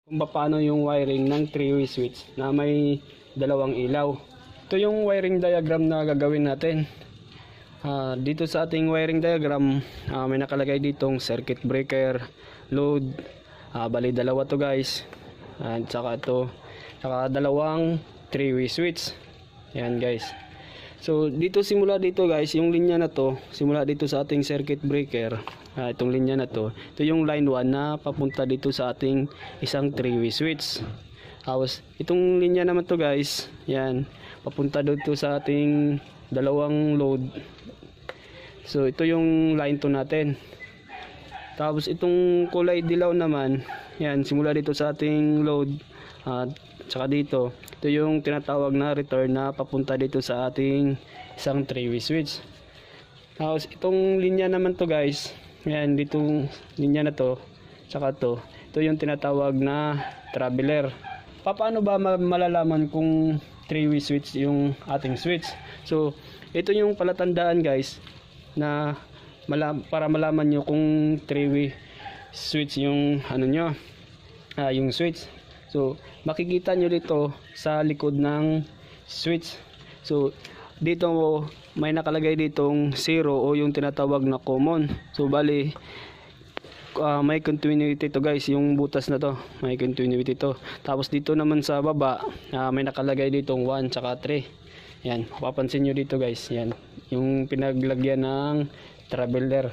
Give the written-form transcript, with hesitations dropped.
Kung paano yung wiring ng 3-way switch na may dalawang ilaw. Ito yung wiring diagram na gagawin natin. Dito sa ating wiring diagram, may nakalagay ditong circuit breaker, load, bali dalawa to guys, at saka ito, saka dalawang 3-way switch. Yan guys. So dito, simula dito guys, yung linya na to, simula dito sa ating circuit breaker, itong linya na to, ito yung line 1 na papunta dito sa ating isang 3-way switch. Tapos itong linya naman to guys, yan, papunta dito sa ating dalawang load. So ito yung line 2 natin. Tapos itong kulay dilaw naman, yan, simula dito sa ating load at saka dito, ito yung tinatawag na return na papunta dito sa ating isang 3-way switch. Tapos itong linya naman to guys, yan, ditong linya na to, saka to, ito yung tinatawag na traveler. Paano ba malalaman kung 3-way switch yung ating switch? So ito yung palatandaan guys, na para malaman nyo kung 3-way switch yung ano nyo, yung switch. So makikita nyo dito sa likod ng switch. So dito may nakalagay ditong 0 o yung tinatawag na common. So bali may continuity to guys, yung butas na to may continuity to. Tapos dito naman sa baba, may nakalagay ditong 1 tsaka 3. Yan, mapapansin nyo dito guys, yan yung pinaglagyan ng traveler.